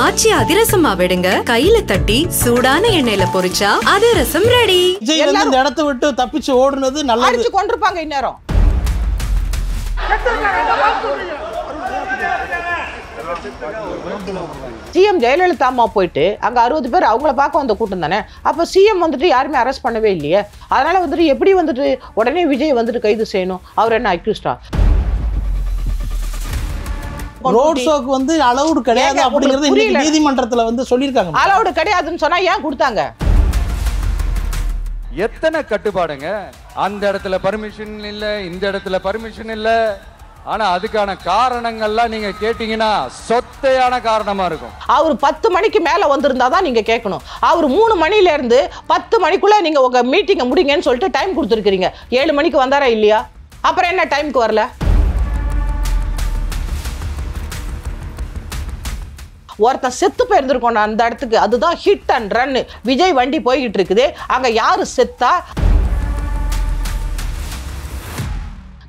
ஆச்சி அதிரசமா விடுங்க, கையில தட்டி சூடான எண்ணெயில பொரிச்சா அதிரசம் ரெடி. இந்த இடத்தை விட்டு தப்பிச்சு ஓடுனது நல்லது. அடிச்சு கொண்டிருப்பாங்க இந்நேரம். சிஎம் ஜெயலலிதா அம்மா போயிட்டு அங்க 60 பேர் அவங்கள பார்க்க வந்த கூட்டம் தானே. அப்ப சிஎம் வந்துட்டு யாருமே அரெஸ்ட் பண்ணவே இல்லையே. அதனால வந்துட்டு எப்படி வந்துட்டு உடனே விஜய் வந்துட்டு கைது செய்யணும்? அவர் என்ன அக்யூஸ்டா? ரோட் ஷோக்கு வந்து அலௌட் கிடையாது அப்படிங்கிறது இன்னைக்கு நீதிமன்றத்துல வந்து சொல்லிருக்காங்க. அலௌட் கிடையாதுன்னு சொன்னா ஏன் கொடுத்தாங்க? எத்தனை கட்டுப்பாடுங்க. அந்த இடத்துல பர்மிஷன் இல்ல, இந்த இடத்துல பர்மிஷன் இல்ல. ஆனா அதுக்கான காரணங்கள்லாம் நீங்க கேட்டீங்கன்னா சொத்தையான காரணமா இருக்கும். அவர் 10 மணிக்கு மேல வந்திருந்தாதான் நீங்க கேட்கணும். அவர் 3 மணில இருந்து 10 மணிக்குள்ள நீங்க உங்க மீட்டிங்கை முடிங்கன்னு சொல்லிட்டு டைம் கொடுத்துருக்கீங்க. 7 மணிக்கு வந்தாரா இல்லையா? அப்புறம் என்ன டைமுக்கு வரல? ஒருத்தன் செத்து போயிருந்திருக்கோம் அந்த இடத்துக்கு. அதுதான் ஹிட் அண்ட் ரன். விஜய் வண்டி போய்கிட்டு இருக்குது. அங்க யாரு செத்தா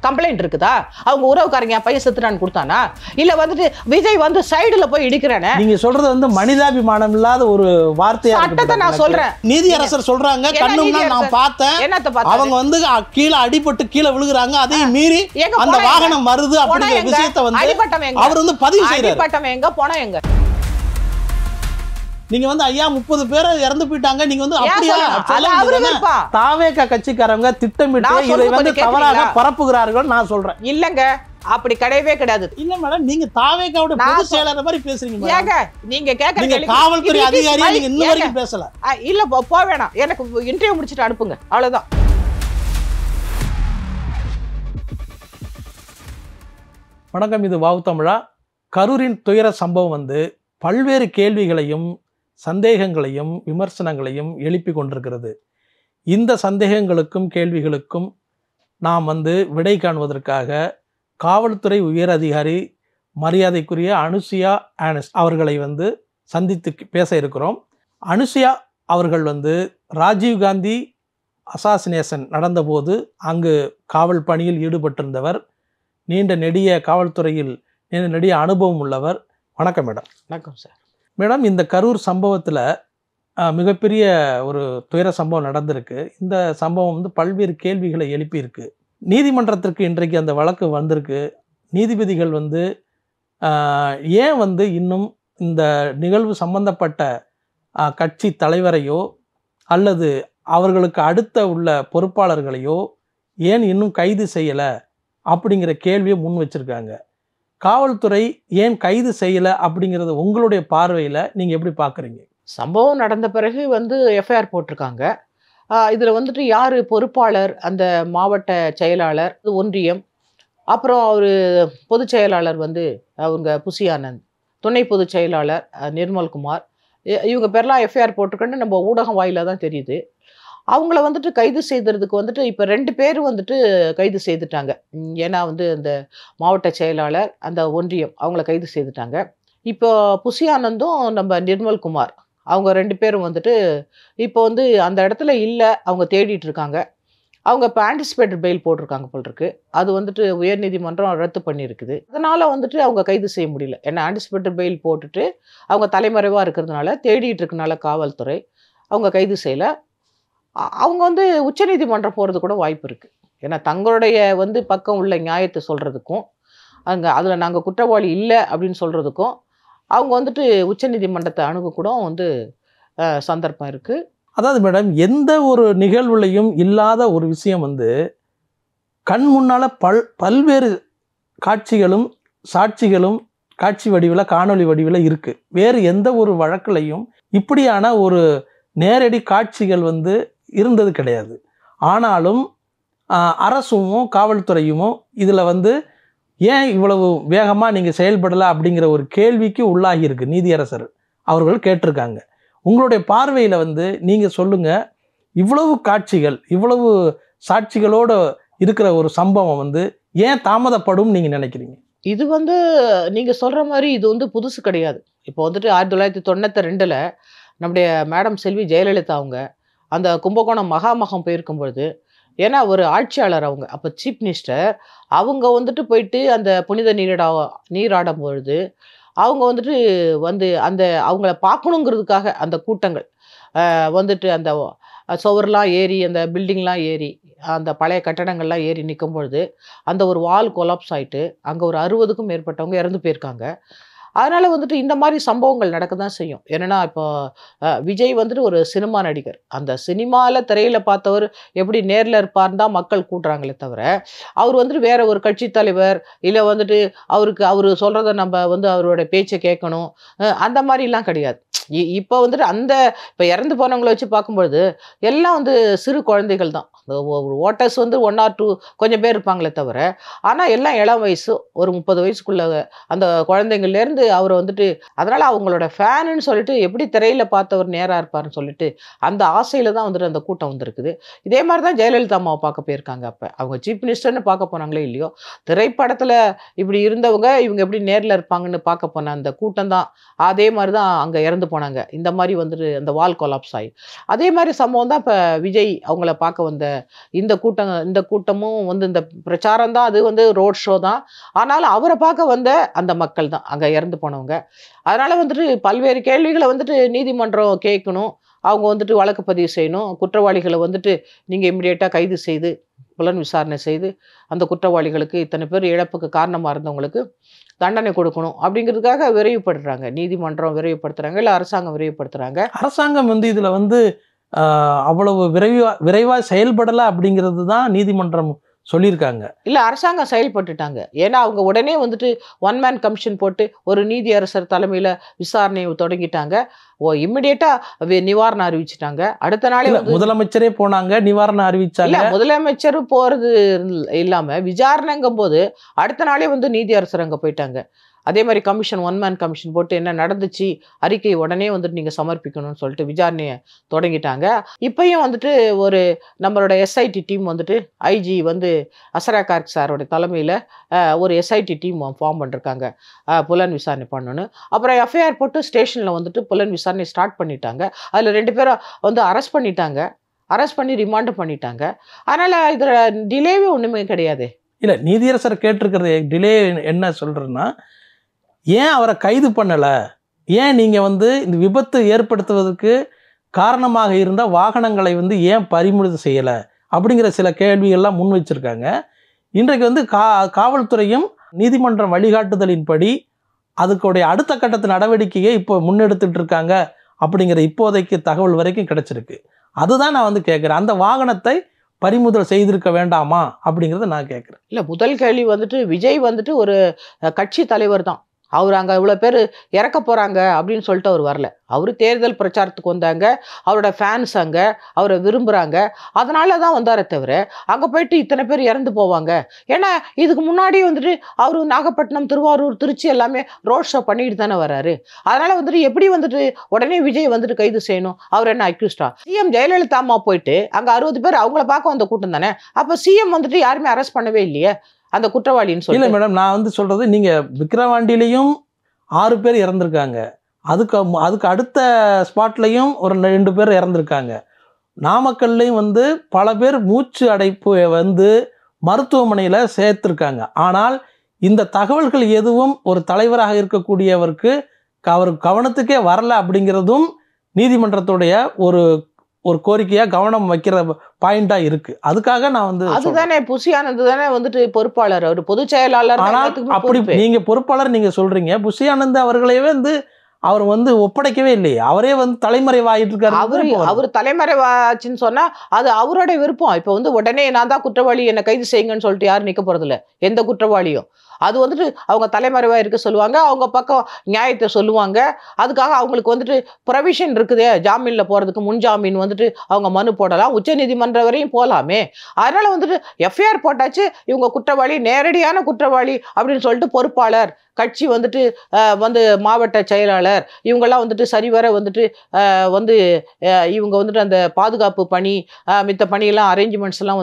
கம்ப்ளைண்ட் இருக்குதா? அவங்க உறவுக்காரங்க பையன் செத்துட்டான்னு கொடுத்தானா? இல்ல வந்துட்டு விஜய் வந்து சைடுல போய் இடிக்கிறானே? நீங்க சொல்றது வந்து மனிதாபிமானம் இல்லாத ஒரு வார்த்தையா இருக்கு. சட்டத்தை நான் சொல்றேன். நீதியரசர் சொல்றாங்க, கண்ணுன்னா நான் பார்த்தேன். என்னத்த பார்த்தா? அவங்க வந்து கீழே அடிபட்டு கீழே விழுகுறாங்க. அதையும் மீறி அந்த வாகனம் வருது அப்படிங்கிற விஷயத்தை வந்து அவர் வந்து பதிவு செய்யறாரு. அடிபட்டவன் எங்க, போனா எங்க? நீங்க வந்து ஐயா 30 பேர் இறந்து போயிட்டாங்க. நீங்க வந்து அப்படியே தாவேக கட்சிக்காரங்க திட்டமிட்டு இதை வந்து தவறாக பரப்புகிறார்கள் நான் சொல்றேன். இல்லங்க, அப்படி கிடையவே கிடையாது. இல்ல மேடம், நீங்க தாவேகாவோட பொதுச் செயலாளர் மாதிரி பேசுறீங்க. ஏங்க நீங்க கேக்குறீங்க, காவல்துறை அதிகாரியா நீங்க இன்ன வரைக்கும் பேசல. இல்ல போ வேணாம், எனக்கு இன்டர்வியூ முடிச்சிட்டு அனுப்புங்க, அவ்வளவுதான். வணக்கம், இது வாவு தமிழா. கரூரின் துயர சம்பவம் வந்து பல்வேறு கேள்விகளையும் சந்தேகங்களையும் விமர்சனங்களையும் எழுப்பி கொண்டிருக்கிறது. இந்த சந்தேகங்களுக்கும் கேள்விகளுக்கும் நாம் வந்து விடை காணுவதற்காக காவல்துறை உயர் அதிகாரி மரியாதைக்குரிய அனுசுயா ஆனஸ்ட் அவர்களை வந்து சந்தித்து பேச இருக்கிறோம். அனுசுயா அவர்கள் வந்து ராஜீவ்காந்தி அசாசினேஷன் நடந்தபோது அங்கு காவல் பணியில் ஈடுபட்டிருந்தவர், நீண்ட நெடிய காவல்துறையில் நெடிய அனுபவம் உள்ளவர். வணக்கம் மேடம். வணக்கம் சார். மேடம், இந்த கரூர் சம்பவத்தில் மிகப்பெரிய ஒரு துயர சம்பவம் நடந்திருக்கு. இந்த சம்பவம் வந்து பல்வேறு கேள்விகளை எழுப்பியிருக்கு. நீதிமன்றத்திற்கு இன்றைக்கு அந்த வழக்கு வந்திருக்கு. நீதிபதிகள் வந்து ஏன் வந்து இன்னும் இந்த நிகழ்வு சம்பந்தப்பட்ட கட்சி தலைவரையோ அல்லது அவர்களுக்கு அடுத்த உள்ள பொறுப்பாளர்களையோ ஏன் இன்னும் கைது செய்யலை அப்படிங்கிற கேள்வியை முன் வச்சுருக்காங்க. காவல்துறை ஏன் கைது செய்யலை அப்படிங்கிறது உங்களுடைய பார்வையில் நீங்கள் எப்படி பார்க்குறீங்க? சம்பவம் நடந்த பிறகு வந்து எஃப்ஐஆர் போட்டிருக்காங்க. இதில் வந்துட்டு யார் பொறுப்பாளர், அந்த மாவட்ட செயலாளர், ஒன்றியம், அப்புறம் அவர் பொதுச் செயலாளர் வந்து அவங்க புசி ஆனந்த், துணை பொதுச் செயலாளர் நிர்மல்குமார், இவங்க பேர்லாம் எஃப்ஐஆர் போட்டிருக்கேன்னு நம்ம ஊடகம் வாயிலாக தான் தெரியுது. அவங்கள வந்துட்டு கைது செய்ததுக்கு வந்துட்டு இப்போ 2 பேர் வந்துட்டு கைது செய்துட்டாங்க. ஏன்னா வந்து அந்த மாவட்ட செயலாளர், அந்த ஒன்றியம், அவங்கள கைது செய்துட்டாங்க. இப்போ புசி ஆனந்தும் நம்ம நிர்மல்குமார், அவங்க 2 பேரும் வந்துட்டு இப்போ வந்து அந்த இடத்துல இல்லை, அவங்க தேடிட்டு இருக்காங்க. அவங்க இப்போ ஆன்டிசிபேட்டட் பெயில் போட்டிருக்காங்க போல் இருக்கு. அது வந்துட்டு உயர்நீதிமன்றம் ரத்து பண்ணியிருக்குது. அதனால் வந்துட்டு அவங்க கைது செய்ய முடியல. ஏன்னா ஆன்டிசிபேட்டட் பெயில் போட்டுட்டு அவங்க தலைமறைவாக இருக்கிறதுனால, தேடிட்டு இருக்கனால காவல்துறை அவங்க கைது செய்யலை. அவங்க வந்து உச்சநீதிமன்றம் போகிறது கூட வாய்ப்பு இருக்குது. ஏன்னா தங்களுடைய வந்து பக்கம் உள்ள நியாயத்தை சொல்கிறதுக்கும் அதில் நாங்கள் குற்றவாளி இல்லை அப்படின்னு சொல்கிறதுக்கும் அவங்க வந்துட்டு உச்சநீதிமன்றத்தை அணுகக்கூட வந்து சந்தர்ப்பம் இருக்குது. அதாவது மேடம், எந்த ஒரு நிகழ்வுலையும் இல்லாத ஒரு விஷயம் வந்து கண் முன்னால் பல்வேறு காட்சிகளும் சாட்சிகளும் காட்சி வடிவில் காணொலி வடிவில் இருக்குது. வேறு எந்த ஒரு வழக்குலையும் இப்படியான ஒரு நேரடி காட்சிகள் வந்து இருந்தது கிடையாது. ஆனாலும் அரசும் காவல்துறையும் இதில் வந்து ஏன் இவ்வளவு வேகமாக நீங்கள் செயல்படலை அப்படிங்கிற ஒரு கேள்விக்கு உள்ளாகி இருக்கு. நீதியரசர் அவர்கள் கேட்டிருக்காங்க. உங்களுடைய பார்வையில் வந்து நீங்கள் சொல்லுங்கள், இவ்வளவு காட்சிகள் இவ்வளவு சாட்சிகளோடு இருக்கிற ஒரு சம்பவம் வந்து ஏன் தாமதப்படும் நீங்கள் நினைக்கிறீங்க? இது வந்து நீங்கள் சொல்கிற மாதிரி இது வந்து புதுசு கிடையாது. இப்போ வந்துட்டு 1992 நம்முடைய மேடம் செல்வி ஜெயலலிதா அவங்க அந்த கும்பகோணம் மகாமகம் போயிருக்கும் பொழுது ஏன்னா ஒரு ஆட்சியாளர் அவங்க. அப்போ சீஃப் மினிஸ்டர் அவங்க வந்துட்டு போயிட்டு அந்த புனித நீராடும் பொழுது அவங்க வந்துட்டு அந்த அவங்கள பார்க்கணுங்கிறதுக்காக அந்த கூட்டங்கள் வந்துட்டு அந்த சுவர்லாம் ஏறி அந்த பில்டிங்லாம் ஏறி அந்த பழைய கட்டடங்கள்லாம் ஏறி நிற்கும் பொழுது அந்த ஒரு வால் கொலாப்ஸ் ஆகிட்டு அங்கே ஒரு 60க்கும் மேற்பட்டவங்க இறந்து போயிருக்காங்க. அதனால் வந்துட்டு இந்த மாதிரி சம்பவங்கள் நடக்க தான் செய்யும். ஏன்னா இப்போ விஜய் வந்துட்டு ஒரு சினிமா நடிகர். அந்த சினிமாவில் திரையில் பார்த்தவர் எப்படி நேரில் இருப்பார்னு தான் மக்கள் கூட்டுறாங்களே தவிர அவர் வந்துட்டு வேற ஒரு கட்சி தலைவர் இல்லை வந்துட்டு அவர் சொல்கிறத நம்ம அவரோட பேச்சை கேட்கணும் அந்த மாதிரிலாம் கிடையாது. இப்போ வந்துட்டு இப்போ இறந்து போனவங்களை வச்சு பார்க்கும்பொழுது எல்லாம் சிறு குழந்தைகள் தான். ஓட்டர்ஸ் 1 or 2 கொஞ்சம் பேர் இருப்பாங்களே தவிர ஆனால் எல்லாம் இளம் வயசு ஒரு 30 வயசுக்குள்ள அந்த குழந்தைங்கள்லேருந்து அவரை அதனால் அவங்களோட ஃபேனுன்னு சொல்லிட்டு எப்படி திரையில் பார்த்தவர் நேராக இருப்பார்னு சொல்லிட்டு அந்த ஆசையில் தான் அந்த கூட்டம் வந்திருக்குது. இதே மாதிரி தான் ஜெயலலிதா அம்மாவை பார்க்க போயிருக்காங்க. அப்போ அவங்க சீஃப் மினிஸ்டர்னு பார்க்க போனாங்களே இல்லையோ, திரைப்படத்தில் இப்படி இருந்தவங்க இவங்க எப்படி நேரில் இருப்பாங்கன்னு பார்க்க போன அந்த கூட்டம் தான் அதே மாதிரி தான் அங்கே இறந்து போனாங்க. இந்த மாதிரி அந்த வால் கொலாப்ஸ் ஆகி அதே மாதிரி சம்பவம் தான் இப்போ விஜய் அவங்கள பார்க்க வந்த இந்த கூட்டமும் இந்த பிரச்சாரம் தான். அது ரோட் ஷோ தான். ஆனாலும் அவரை பார்க்க வந்த அந்த மக்கள் தான் அங்கே இறந்து போனவங்க. அதனால் பல்வேறு கேள்விகளை நீதிமன்றம் கேட்கணும். அவங்க வழக்கு பதிவு செய்யணும். குற்றவாளிகளை நீங்கள் இம்மிடியேட்டாக கைது செய்து புலன் விசாரணை செய்து அந்த குற்றவாளிகளுக்கு இத்தனை பேர் இழப்புக்கு காரணமாக இருந்தவங்களுக்கு தண்டனை கொடுக்கணும் அப்படிங்கிறதுக்காக விரைவுபடுத்துறாங்க. நீதிமன்றம் விரைவுபடுத்துறாங்க, இல்லை அரசாங்கம் விரைவுபடுத்துறாங்க. அரசாங்கம் இதில் அவ்வளவு விரைவாக செயல்படலை அப்படிங்கிறது தான் நீதிமன்றம் சொல்லியிருக்காங்க. இல்லை, அரசாங்கம் செயல்பட்டுட்டாங்க. ஏன்னா அவங்க உடனே 1 man கமிஷன் போட்டு ஒரு நீதியரசர் தலைமையில் விசாரணையை தொடங்கிட்டாங்க. இம்மிடியேட்டாக நிவாரணம் அறிவிச்சிட்டாங்க. அடுத்த நாளே முதலமைச்சரே போனாங்க, நிவாரணம் அறிவிச்சாங்க. முதலமைச்சர் போகிறது இல்லாமல் விசாரணைங்கும் போது அடுத்த நாளே நீதியரசர் அங்கே போயிட்டாங்க. அதே மாதிரி கமிஷன் 1 man கமிஷன் போட்டு என்ன நடந்துச்சு அறிக்கை உடனே நீங்கள் சமர்ப்பிக்கணும்னு சொல்லிட்டு விசாரணையை தொடங்கிட்டாங்க. இப்பயும் ஒரு நம்மளோட SIT team IG Asra Garg சாரோட தலைமையில் ஒரு எஸ்ஐடி டீம் ஃபார்ம் பண்ணிருக்காங்க புலன் விசாரணை பண்ணணும். அப்புறம் எஃப்ஐஆர் போட்டு ஸ்டேஷனில் புலன் விசாரணை ஸ்டார்ட் பண்ணிட்டாங்க. அதில் 2 பேரை அரெஸ்ட் பண்ணிட்டாங்க. அரெஸ்ட் பண்ணி ரிமாண்டு பண்ணிட்டாங்க. அதனால் இதில் டிலேவே ஒன்றுமே கிடையாது. இல்லை, நீதியரசர் கேட்டிருக்கிறது டிலே என்ன சொல்கிறேன்னா, ஏன் அவரை கைது பண்ணலை, ஏன் நீங்கள் இந்த விபத்து ஏற்படுத்துவதற்கு காரணமாக இருந்த வாகனங்களை ஏன் பறிமுதல் செய்யலை அப்படிங்கிற சில கேள்விகள்லாம் முன் வச்சுருக்காங்க. இன்றைக்கு காவல்துறையும் நீதிமன்றம் வழிகாட்டுதலின்படி அதுக்குடைய அடுத்த கட்டத்து நடவடிக்கையை இப்போ முன்னெடுத்துட்டு இருக்காங்க அப்படிங்கிற இப்போதைக்கு தகவல் வரைக்கும் கிடைச்சிருக்கு. அதுதான் நான் கேட்குறேன், அந்த வாகனத்தை பறிமுதல் செய்திருக்க வேண்டாமா அப்படிங்கிறத நான் கேட்குறேன். இல்லை, முதல் கேள்வி விஜய் ஒரு கட்சி தலைவர் தான். அவர் அங்கே இவ்வளோ பேர் இறக்க போகிறாங்க அப்படின்னு சொல்லிட்டு அவர் வரல. அவர் தேர்தல் பிரச்சாரத்துக்கு வந்தாங்க. அவரோட ஃபேன்ஸ் அங்கே அவரை விரும்புகிறாங்க. அதனால தான் வந்தாரே தவிர அங்கே போயிட்டு இத்தனை பேர் இறந்து போவாங்க. ஏன்னா இதுக்கு முன்னாடி அவர் நாகப்பட்டினம், திருவாரூர், திருச்சி எல்லாமே ரோட் ஷோ பண்ணிட்டு தானே வர்றாரு. அதனால் எப்படி உடனே விஜய் கைது செய்யணும்? அவர் என்ன அக்யூஸ்டா? சிஎம் ஜெயலலிதா அம்மா போயிட்டு அங்கே 60 பேர் அவங்கள பார்க்க வந்த கூட்டம் தானே. அப்போ சிஎம் யாருமே அரெஸ்ட் பண்ணவே இல்லையே அந்த குற்றவாளின்னு சொல்லி. இல்லை மேடம், நான் சொல்கிறது, நீங்கள் விக்கிரவாண்டியிலையும் 6 பேர் இறந்துருக்காங்க. அதுக்கு அடுத்த ஸ்பாட்லையும் ஒரு 2 பேர் இறந்துருக்காங்க. நாமக்கல்லையும் பல பேர் மூச்சு அடைப்பு மருத்துவமனையில் சேர்த்துருக்காங்க. ஆனால் இந்த தகவல்கள் எதுவும் ஒரு தலைவராக இருக்கக்கூடியவருக்கு அவர் கவனத்துக்கே வரல அப்படிங்கிறதும் நீதிமன்றத்துடைய ஒரு கோரிக்கையாக கவனம் வைக்கிற பாயிண்டாக இருக்குது. அதுக்காக நான் அதுதானே புசி ஆனந்த் தானே பொறுப்பாளர், அவர் பொதுச் செயலாளர். அப்படி நீங்கள் பொறுப்பாளர் நீங்கள் சொல்கிறீங்க, புசி ஆனந்த் அவர்களையே அவர் ஒப்படைக்கவே இல்லையே, அவரே தலைமறைவாயிட்டு இருக்காரு. அவர் தலைமறைவாச்சுன்னு சொன்னா அது அவரோட விருப்பம். இப்போ உடனே நான் தான் குற்றவாளி, என்னை கைது செய்யுங்கன்னு சொல்லிட்டு யாரும் நிற்க போறது இல்லை, எந்த குற்றவாளியும். அது அவங்க தலைமறைவா இருக்க சொல்லுவாங்க, அவங்க பக்கம் நியாயத்தை சொல்லுவாங்க. அதுக்காக அவங்களுக்கு ப்ரொவிஷன் இருக்குது, ஜாமீன்ல போறதுக்கு முன் ஜாமீன் அவங்க மனு போடலாம், உச்ச நீதிமன்றம் வரையும் போகலாமே. அதனால எஃப்ஐஆர் போட்டாச்சு, இவங்க குற்றவாளி, நேரடியான குற்றவாளி அப்படின்னு சொல்லிட்டு பொறுப்பாளர், கட்சி மாவட்ட செயலாளர் இவங்கெல்லாம் சரிவர இவங்க அந்த பாதுகாப்பு பணி மித்த பணியெல்லாம் அரேஞ்ச்மெண்ட்ஸ் எல்லாம்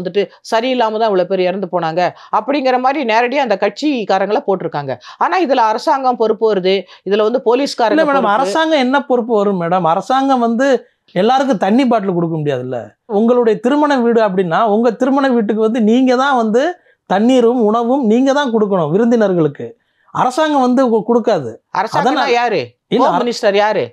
சரியில்லாம தான் இவ்வளோ பேர் இறந்து போனாங்க அப்படிங்கிற மாதிரி நேரடியாக அந்த கட்சிக்காரங்களை போட்டிருக்காங்க. ஆனால் இதில் அரசாங்கம் பொறுப்பு வருது, இதில் போலீஸ்காரங்க. மேடம், அரசாங்கம் என்ன பொறுப்பு வரும் மேடம்? அரசாங்கம் எல்லாருக்கும் தண்ணி பாட்டில் கொடுக்க முடியாதுல்ல. உங்களுடைய திருமண வீடு அப்படின்னா உங்க திருமண வீட்டுக்கு வந்து நீங்க தான் வந்து தண்ணீரும் உணவும் நீங்க தான் கொடுக்கணும் விருந்தினர்களுக்கு. அரசாங்கம் வந்து கொடுக்காது. அரசாங்கம் யாரு? ஹோம் மினிஸ்டர் யாரு?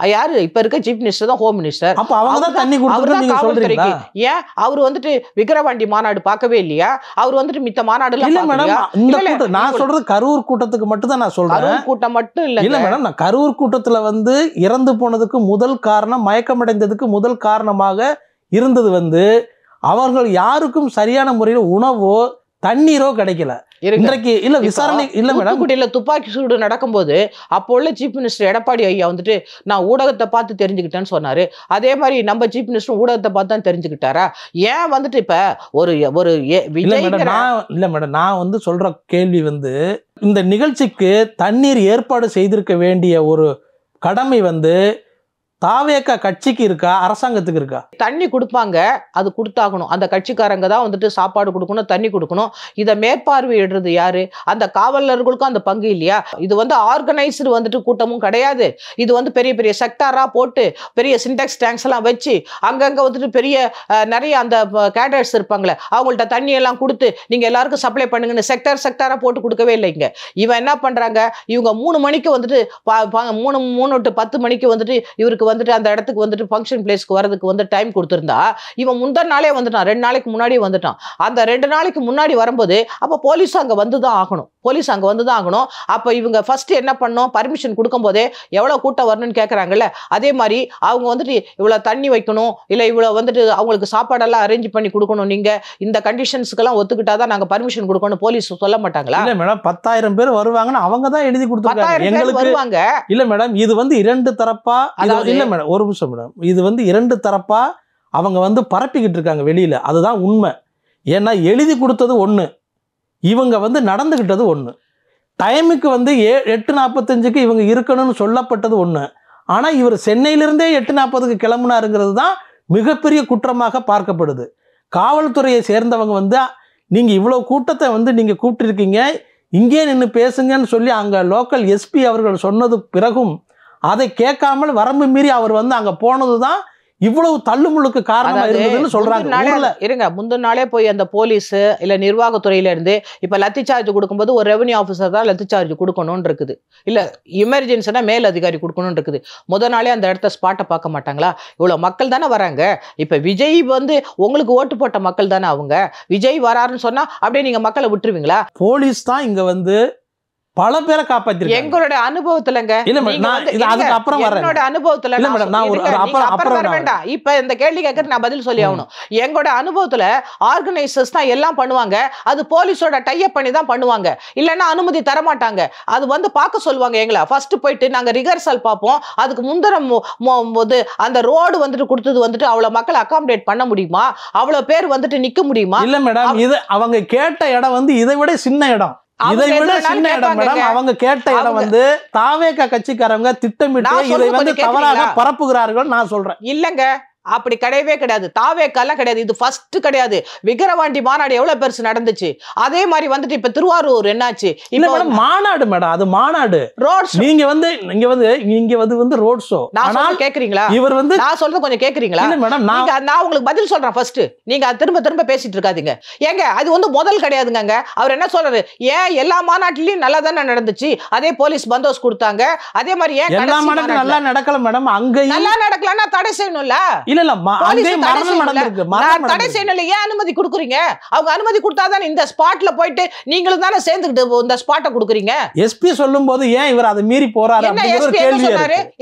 யாரு? இப்ப இருக்க சீஃப் மினிஸ்டர் தான் ஹோம் மினிஸ்டர். அப்ப அவங்க தான் தண்ணி கொடுக்கணும் நீங்க சொல்றீங்களா? ஏன் அவர் வந்துட்டு விக்கிரவாண்டி மாநாடு பார்க்கவே இல்லையா? அவர் வந்துட்டு மித்த மாநாடு இல்ல மேடம், இந்த கூட்டம் நான் சொல்றது கரூர் கூட்டத்துக்கு மட்டும் தான் நான் சொல்றேன். கரூர் கூட்டம் மட்டும் இல்ல. இல்ல மேடம், நான் கரூர் கூட்டத்துல வந்து இறந்து போனதுக்கு முதல் காரணம், மயக்கமடைந்ததுக்கு முதல் காரணமாக இருந்தது வந்து அவர்கள் யாருக்கும் சரியான முறையில் உணவோ தண்ணீரோ கிடைக்கல. இன்றைக்கு இல்ல விசாரணை இல்ல மேடம். தூத்துக்குடியில துப்பாக்கி சூடு நடக்கும்போது அப்போ உள்ள சீஃப் மினிஸ்டர் எடப்பாடி ஐயா வந்துட்டு நான் ஊடகத்தை பார்த்து தெரிஞ்சுக்கிட்டேன்னு சொன்னாரு. அதே மாதிரி நம்ம சீஃப் மினிஸ்டர் ஊடகத்தை பார்த்து தான் தெரிஞ்சுக்கிட்டாரா? ஏன் வந்துட்டு இப்ப ஒரு இல்ல மேடம், நான் வந்து சொல்ற கேள்வி வந்து இந்த நிகழ்ச்சிக்கு தண்ணீர் ஏற்பாடு செய்திருக்க வேண்டிய ஒரு கடமை வந்து தாவேக கட்சிக்கு இருக்கா, அரசாங்கத்துக்கு இருக்கா? தண்ணி கொடுப்பாங்க, அது கொடுத்தாகணும். அந்த கட்சிக்காரங்க தான் வந்துட்டு சாப்பாடு கொடுக்கணும், தண்ணி கொடுக்கணும். இதை மேற்பார்வையிடுறது யாரு? அந்த காவலர்களுக்கும் அந்த பங்கு இல்லையா? இது வந்து ஆர்கனைஸ்டு வந்துட்டு கூட்டமும் கிடையாது. இது வந்து பெரிய பெரிய செக்டாரா போட்டு பெரிய சின்டெக்ஸ் டேங்க்ஸ் எல்லாம் வச்சு அங்கங்க வந்துட்டு பெரிய நிறைய அந்த கேடர்ஸ் இருப்பாங்களே அவங்கள்ட்ட தண்ணி எல்லாம் கொடுத்து நீங்க எல்லாருக்கும் சப்ளை பண்ணுங்கன்னு செக்டாரா போட்டு கொடுக்கவே இல்லைங்க. இவன் என்ன பண்றாங்க, இவங்க 3 மணிக்கு வந்துட்டு 3 to 10 மணிக்கு வந்துட்டு இவருக்கு வந்துட்டு அந்த இடத்துக்கு வந்துட்டு ஃபங்க்ஷன் பிளேஸ்க்கு வரதுக்கு வந்து டைம் கொடுத்துருந்தா இவன் முந்தின நாளே வந்துட்டான், 2 நாளைக்கு முன்னாடியே வந்துட்டான். அந்த 2 நாளைக்கு முன்னாடி வரும்போது அப்போ போலீஸ் அங்கே வந்து தான் ஆகணும். அப்போ இவங்க ஃபர்ஸ்ட் என்ன பண்ணோம், பர்மிஷன் கொடுக்கும் போதே எவ்வளோ கூட்டம் வரணும்னு கேட்குறாங்கல்ல, அதே மாதிரி அவங்க வந்துட்டு இவ்வளோ தண்ணி வைக்கணும், இல்லை இவ்வளோ வந்துட்டு அவங்களுக்கு சாப்பாடெல்லாம் அரேஞ்ச் பண்ணி கொடுக்கணும், நீங்க இந்த கண்டிஷன்ஸ்க்கெல்லாம் ஒத்துக்கிட்டாதான் நாங்கள் பர்மிஷன் கொடுக்கணும் போலீஸ் சொல்ல மாட்டாங்களா? இல்லை மேடம், 10,000 பேர் வருவாங்கன்னு அவங்க தான் எழுதி கொடுத்துருக்காங்க எங்களுக்கு. வருவாங்க. இல்லை மேடம், இது வந்து 2 தரப்பா. இல்ல மேடம், ஒரு நிமிஷம் மேடம், இது வந்து 2 தரப்பா அவங்க வந்து பரப்பிக்கிட்டு இருக்காங்க வெளியில. அதுதான் உண்மை. ஏன்னா எழுதி கொடுத்தது ஒண்ணு, இவங்க வந்து நடந்துகிட்டது ஒண்ணு. டைமுக்கு வந்து 8:45க்கு இவங்க இருக்கணும்னு சொல்லப்பட்டது ஒண்ணு. ஆனா இவர் சென்னையிலிருந்தே 8:40க்கு கிளம்புனாருங்கிறது தான் மிகப்பெரிய குற்றமாக பார்க்கப்படுது. காவல்துறையை சேர்ந்தவங்க வந்து நீங்க இவ்வளவு கூட்டத்தை வந்து நீங்க கூப்பிட்டுருக்கீங்க, இங்கே நின்று பேசுங்கன்னு சொல்லி அங்க லோக்கல் எஸ்பி அவர்கள் சொன்னது பிறகும் அதை கேட்காமல் வரம்பு மீறி அவர் வந்து அங்க போனதுதான் இவ்வளவு தள்ளுமுழுக்கு காரணமா இருந்ததுன்னு சொல்றாங்க. இருங்க, முந்தின நாளே போய் அந்த போலீஸ் இல்ல நிர்வாகத்துறையில இருந்து இப்ப லத்தி சார்ஜ் கொடுக்கும்போது ஒரு ரெவன்யூ ஆஃபீஸர் தான் லத்தி சார்ஜ் கொடுக்கணும்னு இருக்குது, இல்ல எமர்ஜென்சினா மேல் அதிகாரி கொடுக்கணும்னு இருக்குது. முதல் நாளே அந்த இடத்த ஸ்பாட்டை பார்க்க மாட்டாங்களா? இவ்வளவு மக்கள் தானே வராங்க. இப்ப விஜய் வந்து உங்களுக்கு ஓட்டு போட்ட மக்கள் தானே அவங்க. விஜய் வராருன்னு சொன்னா அப்படியே நீங்க மக்களை விட்டுருவீங்களா? போலீஸ் தான் இங்க வந்து பல பேரை காப்பாத்திருக்காங்க. எங்களோட அனுபவத்துலங்க. என்னோட அனுபவத்துல வேண்டாம், இப்ப இந்த கேள்வி கேட்கறது நான் பதில் சொல்லி ஆகணும். எங்களோட அனுபவத்துல ஆர்கனைசர்ஸ் தான் எல்லாம் பண்ணுவாங்க, அது போலீஸோட டைப் பண்ணி தான் பண்ணுவாங்க, இல்லைன்னா அனுமதி தர மாட்டாங்க. அது வந்து பார்க்க சொல்லுவாங்க எங்களை. ஃபர்ஸ்ட் போயிட்டு நாங்க ரிஹர்சல் பார்ப்போம். அதுக்கு முந்தின அந்த ரோடு வந்துட்டு கொடுத்தது வந்துட்டு அவ்வளவு மக்களை அகாமடேட் பண்ண முடியுமா? அவ்வளவு பேர் வந்துட்டு நிக்க முடியுமா? இல்ல மேடம், இது அவங்க கேட்ட இடம் வந்து இதை விட சின்ன இடம். இதை விட சின்ன இடம் மேடம். அவங்க கேட்ட இடம் வந்து தாவேக கட்சிக்காரங்க திட்டமிட்டு இதை வந்து தவறாக பரப்புகிறார்கள் நான் சொல்றேன். இல்லங்க, அப்படி கிடையவே கிடையாது. தாவேக்கெல்லாம் கிடையாது. இது ஃபர்ஸ்ட் கிடையாது. விக்கிரவாண்டி மாநாடு எவ்வளவு பெருசு நடந்துச்சு. அதே மாதிரி வந்துட்டு இப்ப திருவாரூர் என்னாச்சு? இல்ல மேடம், மாநாடு மேடம், அது மாநாடு ரோட் ஷோ. நீங்க வந்து ரோட் ஷோ. நான் கேக்குறீங்களா? இவர் வந்து நான் சொல்றது கொஞ்சம் கேக்குறீங்களா? இல்ல மேடம், நான் உங்களுக்கு பதில் சொல்றேன். ஃபர்ஸ்ட் நீங்க திரும்ப பேசிட்டு இருக்காதீங்க. ஏங்க அது வந்து முதல் கிடையாதுங்க. அவர் என்ன சொல்றாரு, ஏன் எல்லா மாநாட்டிலயும் நல்லா தானே நடந்துச்சு, அதே போலீஸ் பந்தோஸ் கொடுத்தாங்க, அதே மாதிரி ஏன் எல்லா மாநாட்டும் நல்லா நடக்கல மேடம்? அங்க நல்லா நடக்கலன்னா தடை செய்யணும்ல. தடை செய்யணும்ல, ஏன் அனுமதி கொடுக்குறீங்க? அவங்க அனுமதி கொடுத்தாதான் இந்த ஸ்பாட்ல போயிட்டு நீங்களும் தானே சேர்ந்துக்கிட்டு இந்த ஸ்பாட்டை கொடுக்குறீங்க. எஸ்பி சொல்லும் போது ஏன் இவர் அதை மீறி போறாரு?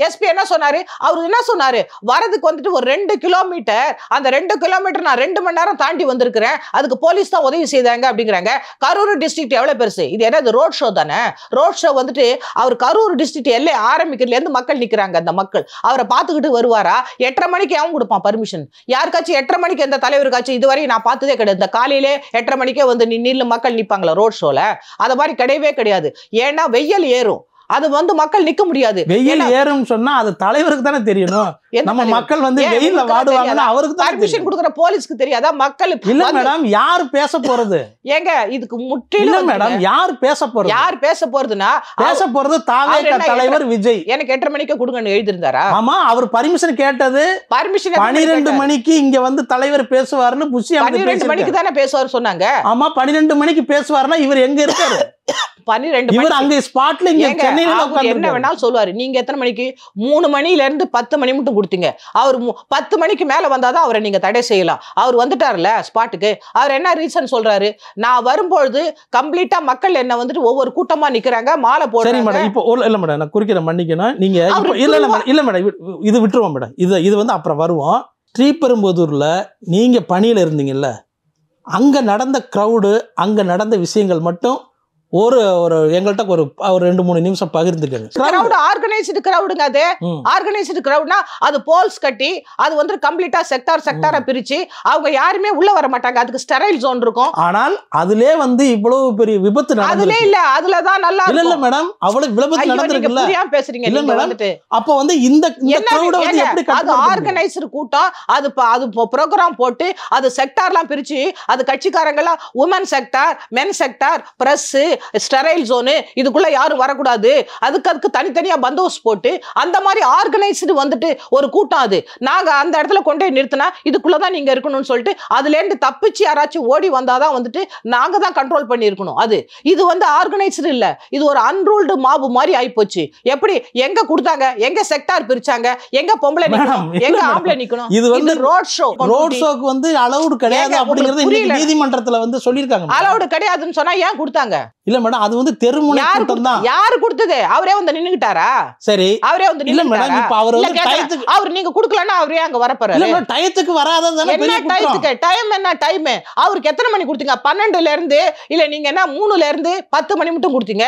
எஸ்பி என்ன சொன்னாரு? அவரு என்ன சொன்னாரு, வரதுக்கு வந்துட்டு ஒரு 2 கிலோமீட்டர், அந்த 2 கிலோமீட்டர் நான் 2 மணி நேரம் தாண்டி வந்திருக்கிறேன், அதுக்கு போலீஸ் தான் உதவி செய்தாங்க அப்படிங்கிறாங்க. கரூர் டிஸ்ட்ரிக்ட் எவ்வளவு பெருசு? இது என்னது ரோட் ஷோ தானே? ரோட் ஷோ வந்துட்டு அவர் கரூர் டிஸ்ட்ரிக்ட் எல்லை ஆரம்பிக்கிறதுல இருந்து மக்கள் நிக்கிறாங்க. அந்த மக்கள் அவரை பார்த்துக்கிட்டு வருவாரா? 8:30 மணிக்கு அவங்க கொடுப்பான் பர்மிஷன். யாருக்காச்சும் 8:30 மணிக்கு எந்த தலைவருக்காச்சும் இதுவரை நான் பார்த்ததே கிடையாது. இந்த காலையிலே 8:30 மணிக்கே வந்து நின்று மக்கள் நிப்பாங்களா ரோட் ஷோல? அது மாதிரி கிடையவே கிடையாது. ஏன்னா வெயில் ஏறும். அது வந்து மக்கள் நிக்க முடியாது. வெயில் ஏறும் சொன்னா அது தலைவருக்கு தானே தெரியணும். நம்ம மக்கள் வந்து வெயில்ல வாடுவாங்கன்னா அவருக்கு தான் பர்மிஷன் கொடுக்குற போலீஸ்க்கு தெரியாதா? மக்கள் இல்ல மேடம், யார் பேச போறது? ஏங்க இதுக்கு முற்றிலும் மேடம் யார் பேச போறது? யார் பேச போறதுன்னா பேச போறது தாவேக தலைவர் விஜய். எனக்கு 8:30 மணிக்கு கொடுங்கன்னு எழுதிருந்தாரா? ஆமா, அவர் பர்மிஷன் கேட்டது பர்மிஷன் 12 மணிக்கு இங்க வந்து தலைவர் பேசுவாருன்னு புஷி 12 மணிக்கு தானே பேசுவார் சொன்னாங்க. ஆமா, 12 மணிக்கு பேசுவாருன்னா இவர் எங்க இருக்காரு? 12 இவர் அங்க ஸ்பாட்ல இங்க சென்னையில உட்கார்ந்து என்ன வேணாலும் சொல்லுவாரு. நீங்க எத்தனை மணிக்கு? 3 மணில இருந்து 10 மணி மட்டும் கொடுத்தீங்க. அவர் 10 மணிக்கு மேல வந்தாதான் அவரை நீங்க தடை செய்யலாம். அவர் வந்துட்டாருல ஸ்பாட்டுக்கு. அவர் என்ன ரீசன் சொல்றாரு? நான் வரும்பொழுது கம்ப்ளீட்டா மக்கள் என்ன வந்துட்டு ஒவ்வொரு கூட்டமா நிக்கிறாங்க, மாலை போடுறாங்க. சரி மேடம், இப்போ இல்ல மேடம், நான் குறுக்கிற மன்னிக்கணும். நீங்க இல்ல மேடம், இது விட்டுருவோம் மேடம். இது வந்து அப்புறம் வருவோம். ஸ்ரீபெரும்புதூர்ல நீங்க பணியில இருந்தீங்கல்ல, அங்க நடந்த கிரௌடு, அங்க நடந்த விஷயங்கள் மட்டும் ஒரு எங்கள்கிட்ட ஒரு 2-3 நிமிஷம் பகிர்ந்துக்கங்க. Crowd organised கிரவுடுங்க. அது ஆர்கனைஸ்டு கிரவுட்னா அது போல்ஸ் கட்டி அது வந்து கம்ப்ளீட்டா செக்டாரா பிரிச்சு அவங்க யாருமே உள்ள வர மாட்டாங்க. அதுக்கு ஸ்டெரைல் ஜோன் இருக்கும். ஆனால் அதுலயே வந்து இவ்வளவு பெரிய விபத்து நடந்துருக்கு. இல்ல அதுல தான் நல்லா இல்ல இல்ல மேடம், அவ்வளவு விபத்து நடந்துருக்குல்ல. புரியாம பேசுறீங்க இல்ல நீங்க மேடம். வந்துட்டு. அப்ப வந்து இந்த கிரவுட் வந்து எப்படி அது ஆர்கனைஸ்டு கூட்டம். அது புரோகிராம் போட்டு அது செக்டார்லாம் பிரிச்சு அது கட்சிக்காரங்க எல்லாம் உமன் செக்டார், மென் செக்டார், பிரஸ், ஸ்டெரைல் ஜோன், இதுக்குள்ள யாரும் வரக்கூடாது, அதுக்கு தனித்தனியா பந்தோபஸ்து போட்டு அந்த மாதிரி ஆர்கனைஸ்டு வந்துட்டு ஒரு கூட்டம். அது நாங்க அந்த இடத்துல கொண்டே நிறுத்தினா இதுக்குள்ளதான் நீங்க இருக்கணும்னு சொல்லிட்டு அதுல இருந்து தப்பிச்சு யாராச்சும் ஓடி வந்தாதான் வந்துட்டு நாங்க தான் கண்ட்ரோல் பண்ணி இருக்கணும். இது வந்து ஆர்கனைஸ்டு இல்ல, இது ஒரு அன்ரூல்டு மாபு மாதிரி ஆயிப்போச்சு. எப்படி எங்க கொடுத்தாங்க, எங்க செக்டார் பிரிச்சாங்க, எங்க பொம்பளை நிக்கணும், எங்க ஆம்பளை நிக்கணும். இது வந்து ரோட் ஷோக்கு வந்து அலௌட் கிடையாது அப்படிங்கறது இன்னைக்கு நீதிமன்றத்துல வந்து சொல்லிருக்காங்க. அலௌட் கிடையாதுன்னு சொன்னா ஏன் கொடுத்தாங்க? இல்ல மேடம், அது வந்து தெருமுனை கூட்டம் தான். யாரு கொடுத்தது? அவரே வந்து நின்னுட்டாரா? சரி, அவரே வந்து இல்ல மேடம், இப்ப அவர் வந்து டயத்துக்கு அவர் நீங்க குடுக்கலன்னா அவரே அங்க வரப்போறாரு. இல்ல மேடம், டயத்துக்கு வராததானே பெரிய குற்றம். டைம் என்ன டைம்? அவருக்கு எத்தனை மணி கொடுத்தீங்க? 12ல இருந்து இல்ல நீங்க என்ன 3ல இருந்து 10 மணி மட்டும் கொடுத்தீங்க.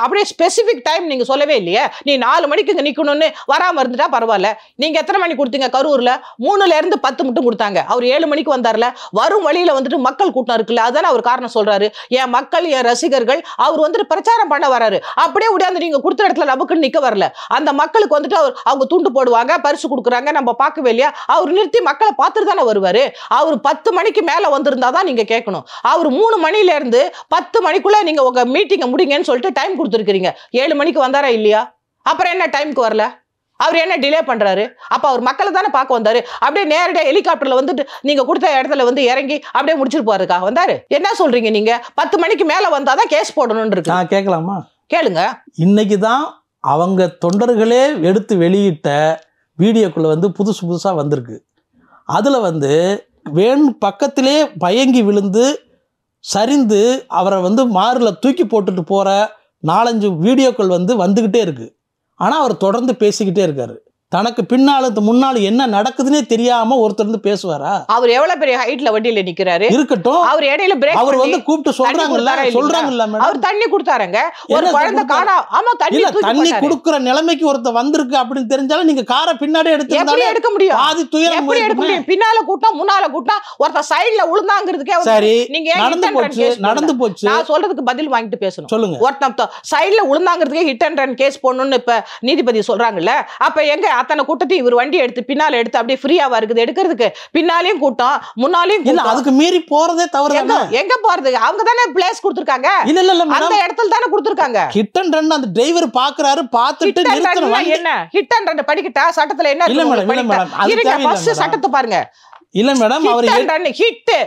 அப்படியே ஸ்பெசிபிக் டைம் நீங்க சொல்லவே இல்லையே. நீ 4 மணிக்கு இங்க நிக்கணும்னு வராம இருந்துட்டா பரவாயில்ல. நீங்க எத்தனை மணி கொடுத்தீங்க? கரூர்ல 3ல இருந்து 10 மட்டும் கொடுத்தாங்க. அவர் 7 மணிக்கு வந்தார்ல. வரும் வழியில வந்துட்டு மக்கள் கூட்டம் இருக்குல்ல, அதான அவர் காரணம் சொல்றாரு. என் மக்கள், என் ரசிகர்கள், அவர் வந்துட்டு பிரச்சாரம் பண்ண வராரு. அப்படியே உடையாந்து நீங்க கொடுத்த இடத்துல நமக்குன்னு நிக்க வரல. அந்த மக்களுக்கு வந்துட்டு அவங்க துண்டு போடுவாங்க, பரிசு கொடுக்குறாங்க, நம்ம பார்க்கவே இல்லையா? அவர் நிறுத்தி மக்களை பார்த்துட்டு தானே வருவாரு. அவர் 10 மணிக்கு மேல வந்திருந்தாதான் நீங்க கேட்கணும். அவர் 3 மணில இருந்து 10 மணிக்குள்ள நீங்க உங்க மீட்டிங்கை முடிங்கன்னு சொல்லிட்டு டைம் கொடுத்துருக்கீங்க. 7 மணிக்கு வந்தாரா இல்லையா? அப்புறம் என்ன டைமுக்கு வரல? அவர் என்ன டிலே பண்றாரு? அப்ப அவர் மக்களை தானே பார்க்க வந்தாரு. அப்படியே நேரடியா ஹெலிகாப்டர்ல வந்துட்டு நீங்க கொடுத்த இடத்துல வந்து இறங்கி அப்படியே முடிச்சிட்டு போறதுக்காக வந்தாரு. என்ன சொல்றீங்க நீங்க? 10 மணிக்கு மேல வந்தாதான் கேஸ் போடணும்னு இருக்கு. நான் கேட்கலாமா? கேளுங்க. இன்னைக்கு தான் அவங்க தொண்டர்களே எடுத்து வெளியிட்ட வீடியோக்குள்ள வந்து புதுசா வந்திருக்கு. அதுல வந்து பக்கத்திலே பயங்கி விழுந்து சரிந்து அவரை வந்து மாரில் தூக்கி போட்டுட்டு போற 4-5 வீடியோக்கள் வந்து வந்துகிட்டே இருக்கு. ஆனா அவர் தொடர்ந்து பேசிக்கிட்டே இருக்காரு. தனக்கு பின்னால முன்னால என்ன நடக்குதுன்னே தெரியாம ஒருத்தர் வந்து பேசுவாரா? அவர் எவ்வளவு பெரிய ஹைட்ல வண்டியில நிக்கிறாரு. இருக்கட்டும், அவர் இடையில பிரேக் அவர் வந்து கூப்பிட்டு சொல்றாங்கல்ல மேடம். அவர் தண்ணி கொடுத்தாருங்க. ஒரு குழந்தை காணா. ஆமா, தண்ணி குடுக்குற நிலைமைக்கு ஒருத்தர் வந்திருக்கு அப்படின்னு தெரிஞ்சாலும் நீங்க காரை பின்னாடி எப்படி எடுக்க முடியும்? பாதி துயரம் எப்படி எடுக்க முடியும்? பின்னால கூட்டம், முன்னால கூட்டம், ஒருத்தர் சைடுல உளுந்தாங்கிறதுக்கே சரி நீங்க நடந்து போச்சு. நான் சொல்றதுக்கு பதில் வாங்கிட்டு பேசணும். சொல்லுங்க. ஒருத்தர் சைடுல உளுந்தாங்கிறதுக்கே ஹிட் அண்ட் ரன் கேஸ் போடணும்னு இப்ப நீதிபதி சொல்றாங்கல்ல. அப்ப எங்க அத்தனை கூட்டத்தையும் இவர் வண்டி எடுத்து பின்னால எடுத்து அப்படியே ஃப்ரீயாவா இருக்குது எடுக்கிறதுக்கு? பின்னாலையும் கூட்டம், முன்னாலையும் கூட்டம். அதுக்கு மீறி போறதே தவறு. எங்க போறது? அவங்க தானே பிளேஸ் கொடுத்திருக்காங்க. இல்ல இல்ல அந்த இடத்துல தானே கொடுத்திருக்காங்க. ஹிட் அண்ட் ரன் அந்த டிரைவர் பாக்குறாரு, பார்த்துட்டு நிறுத்தணும். என்ன ஹிட் அண்ட் ரன் படிக்கிட்டா சட்டத்துல என்ன இல்ல மேடம், இல்ல மேடம், இருங்க ஃபர்ஸ்ட் சட்டத்தை பாருங்க. இல்ல மேடம், அவர் ஹிட்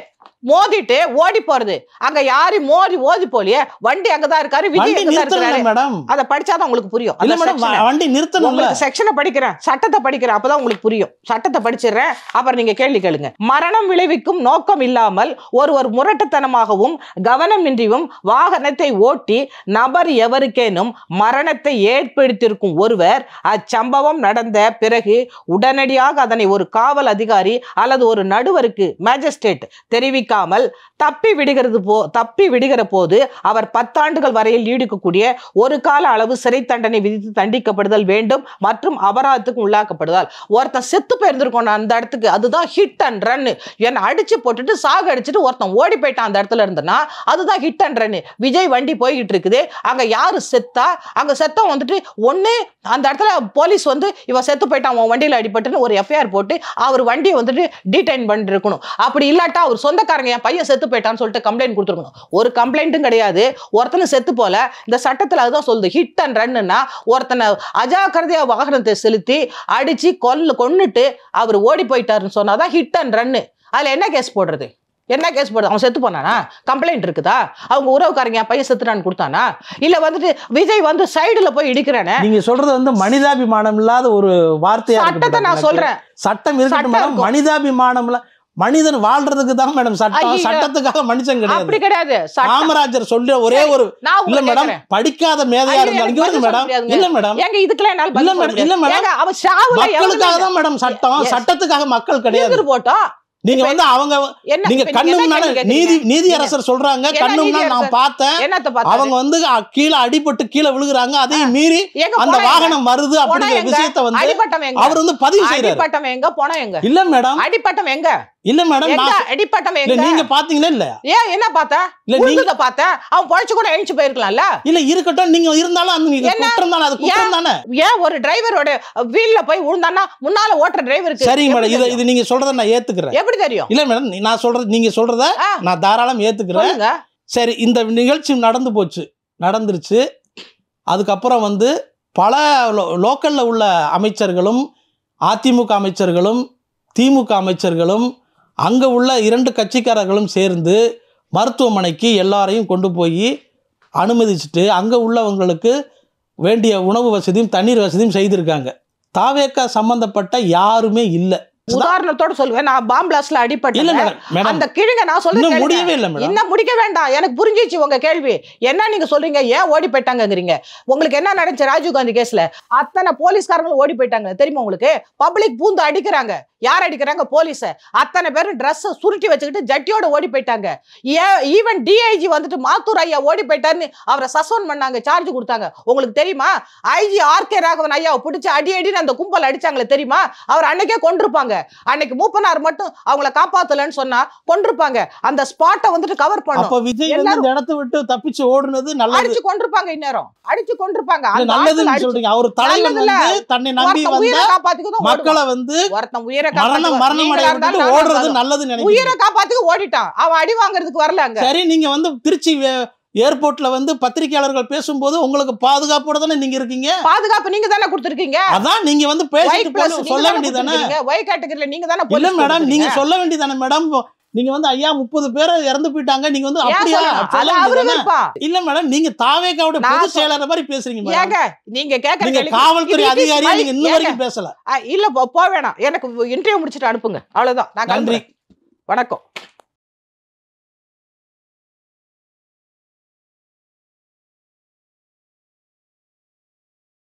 மோதிட்டு ஓடி போறது. அங்க யாரும் ஓடி போலியே, வண்டி அங்கதான் இருக்காரு, விஜய் அங்கதான் இருக்காரு மேடம். அத படிச்சாதான் உங்களுக்கு புரியும். இல்ல மேடம், வண்டி நிறுத்தணும். செக்ஷனை படிக்கிறேன், சட்டத்தை படிக்கிறேன், அப்பதான் உங்களுக்கு புரியும். சட்டத்தை படிச்சிடுறேன், அப்புறம் நீங்க கேள்வி கேளுங்க. மரணம் விளைவிக்கும் நோக்கம் இல்லாமல் ஒருவர் முரட்டுத்தனமாகவும் கவனமின்றியும் வாகனத்தை ஓட்டி நபர் எவருக்கேனும் மரணத்தை ஏற்படுத்தியிருக்கும் ஒருவர் அச்சம்பவம் நடந்த பிறகு உடனடியாக அதனை ஒரு காவல் அதிகாரி அல்லது ஒரு நடுவருக்கு மேஜிஸ்ட்ரேட் தெரிவிக்க விசாரிக்காமல் தப்பி விடுகிற போது அவர் 10 ஆண்டுகள் வரையில் நீடிக்கக்கூடிய ஒரு கால அளவு சிறை தண்டனை விதித்து தண்டிக்கப்படுதல் வேண்டும் மற்றும் அபராதத்துக்கு உள்ளாக்கப்படுதல். ஒருத்தன் செத்து போயிருந்திருக்கோம் அந்த இடத்துக்கு, அதுதான் ஹிட் அண்ட் ரன். என்ன அடிச்சு போட்டுட்டு சாக அடிச்சுட்டு ஒருத்தன் ஓடி போயிட்டான் அந்த இடத்துல இருந்தனா அதுதான் ஹிட் அண்ட் ரன். விஜய் வண்டி போய்கிட்டு இருக்குது, அங்க யாரு செத்தா, அங்க செத்தம் வந்துட்டு ஒண்ணு அந்த இடத்துல போலீஸ் வந்து இவன் செத்து போயிட்டான் அவன் வண்டியில அடிபட்டுன்னு ஒரு எஃப்ஐஆர் போட்டு அவர் வண்டியை வந்துட்டு டீடைன் பண்ணிட்டு இருக்கணும். அப்படி இல்லாட்டா அவர் சொந்தக்காரங்க என் பையன் செத்து போயிட்டான்னு சொல்லிட்டு கம்ப்ளைண்ட் கொடுத்துருக்கணும். ஒரு கம்ப்ளைண்ட்டும் கிடையாது, ஒருத்தனை செத்து போல. இந்த சட்டத்தில் அதுதான் சொல்லுது, ஹிட் அண்ட் ரன்னுன்னா ஒருத்தனை அஜாக்கிரதையா வாகனத்தை செலுத்தி அடிச்சு கொன்னுட்டு அவர் ஓடி போயிட்டாருன்னு சொன்னாதான் ஹிட் அண்ட் ரன்னு. அதுல என்ன கேஸ் போடுறது? என்ன கேஸ் போடுறது? அவன் செத்து போனானா? கம்ப்ளைண்ட் இருக்குதா? அவங்க உறவுக்காரங்க என் பையன் செத்துட்டான்னு கொடுத்தானா? இல்ல வந்துட்டு விஜய் வந்து சைடுல போய் இடிக்கிறானே. நீங்க சொல்றது வந்து மனிதாபிமானம் இல்லாத ஒரு வார்த்தையா சட்டத்தை நான் சொல்றேன். சட்டம் இருக்கட்டும் மேடம், மனிதாபிமானம் மனிதன் வாழ்றதுக்கு தான் மேடம் சட்டம், சட்டத்துக்காக மனுஷன் கிடையாது. அப்படி கிடையாது. காமராஜர் சொல்ற ஒரே ஒரு இல்ல மேடம், படிக்காத மேதையா இருந்தாலும் மேடம், இல்ல மேடம், ஏங்க இதுக்கெல்லாம் என்னால இல்ல மேடம், இல்ல மேடம், அவன் சாவுல மக்களுக்காக தான் மேடம் சட்டம், சட்டத்துக்காக மக்கள் கிடையாது. போட்டோம் நீங்க வந்து அவங்க நீங்க கண்ணு முன்னால நீதி அரசர் சொல்றாங்க, கண்ணு முன்னால நான் பார்த்தேன், அவங்க வந்து கீழே அடிபட்டு கீழே விழுகுறாங்க, அதையும் மீறி அந்த வாகனம் வருது அப்படிங்கிற விஷயத்தை வந்து அவர் வந்து பதிவு செய்யறாரு. அடிபட்டம் எங்க போனா எங்க? இல்ல மேடம், அடிபட்டம் எங்க? இல்ல மேடம், அடிபட்டம் எங்க? நீங்க பாத்தீங்களா இல்ல? ஏன் என்ன பார்த்த? இல்ல நீங்க பார்த்த அவன் பொழைச்சு கூட எழுந்து போயிருக்கலாம்ல. இல்ல இருக்கட்டும், நீங்க இருந்தாலும் அந்த குற்றம் தானே, அது குற்றம் தானே. ஏன் ஒரு டிரைவரோட வீல்ல போய் விழுந்தானா முன்னால ஓட்டுற டிரைவருக்கு? சரிங்க மேடம், இது நீங்க சொல்றத நான் ஏத்துக்கிறேன். எப்படி தெரியும்? இல்ல மேடம், நான் சொல்றது நீங்க சொல்றத நான் தாராளம் ஏத்துக்கிறேன். சரி, இந்த நிகழ்ச்சி நடந்துருச்சு. அதுக்கப்புறம் வந்து பல லோக்கல்ல உள்ள அமைச்சர்களும் அதிமுக அமைச்சர்களும் திமுக அமைச்சர்களும் அங்க உள்ள 2 கட்சிக்காரர்களும் சேர்ந்து மருத்துவமனைக்கு எல்லாரையும் கொண்டு போய் அனுமதிச்சுட்டு அங்க உள்ளவங்களுக்கு வேண்டிய உணவு வசதியும் தண்ணீர் வசதியும் செய்திருக்காங்க. தாவேக்கா சம்பந்தப்பட்ட யாருமே இல்லை. உதாரணத்தோட சொல்லுவேன், நான் பாம் பிளாஸ்ட்ல அடிபட்டேன். அந்த கிழங்க நான் சொல்றேன் முடியவே இல்லை மேடம், இன்னும் முடிக்க வேண்டாம். எனக்கு புரிஞ்சிச்சு உங்க கேள்வி. என்ன நீங்க சொல்றீங்க, ஏன் ஓடி போயிட்டாங்கங்கிறீங்க. உங்களுக்கு என்ன நடந்துச்சு ராஜீவ் காந்தி கேஸ்ல? அத்தனை போலீஸ்காரங்களும் ஓடி போயிட்டாங்க தெரியுமா உங்களுக்கு? பப்ளிக் பூந்து அடிக்கிறாங்க. யார் அடிக்கிறாங்க? போலீஸ. அத்தனை பேரும் ட்ரெஸ் சுருட்டி வச்சுக்கிட்டு ஜட்டியோட ஓடி போயிட்டாங்க. ஈவன் டிஐஜி வந்துட்டு மாத்தூர் ஐயா ஓடி போயிட்டாருன்னு அவரை சஸ்பெண்ட் பண்ணாங்க, சார்ஜ் கொடுத்தாங்க. உங்களுக்கு தெரியுமா? ஐஜி ஆர்கே ராகவன் ஐயாவை பிடிச்சி அடின்னு அந்த கும்பல் அடிச்சாங்களே தெரியுமா? அவர் அன்னைக்கே கொண்டிருப்பாங்க. அன்னைக்கு மூப்பனார் மட்டும் அவங்கள காப்பாத்தலன்னு சொன்னா கொண்டிருப்பாங்க. அந்த ஸ்பாட்டை வந்துட்டு கவர் பண்ணும். அப்ப விஜய் வந்து இந்த இடத்தை விட்டு தப்பிச்சு ஓடுனது நல்லது. அடிச்சு கொண்டிருப்பாங்க, இந்நேரம் அடிச்சு கொண்டிருப்பாங்க. நல்லதுன்னு சொல்றீங்க. அவர் தலைவன் வந்து தன்னை நம்பி வந்த மக்களை வந்து ஒருத்தன் உயிரை மரணம் ஓடுறது நல்லது நினைக்கிறேன். உயிரை காப்பாத்துக்கு ஓடிட்டான், அவன் அடி வாங்குறதுக்கு வரல. சரி, நீங்க வந்து திருச்சி ஏர்போர்ட்ல வந்து பத்திரிகையாளர்கள் பேசும்போது உங்களுக்கு பாதுகாப்போட தானே நீங்க இருக்கீங்க. பாதுகாப்பு நீங்க தானே கொடுத்திருக்கீங்க. அதான் நீங்க வந்து பேசிட்டு சொல்ல வேண்டியதானே. ஒய் கேட்டகரியில நீங்க தானே. இல்ல மேடம், நீங்க சொல்ல வேண்டியதானே மேடம். நீங்க வந்து ஐயா 30 பேர் இறந்து போயிட்டாங்க, நீங்க வந்து அப்படியா இல்ல மேடம், நீங்க தாவேக்காவோட பொதுச் செயலாளர் மாதிரி பேசுறீங்க மேடம். நீங்க கேக்குறீங்க காவல்துறை அதிகாரியா நீங்க இன்ன வரைக்கும் பேசல. இல்ல போ வேணாம், எனக்கு இன்டர்வியூ முடிச்சிட்டு அனுப்புங்க, அவ்வளவுதான். நன்றி, வணக்கம்.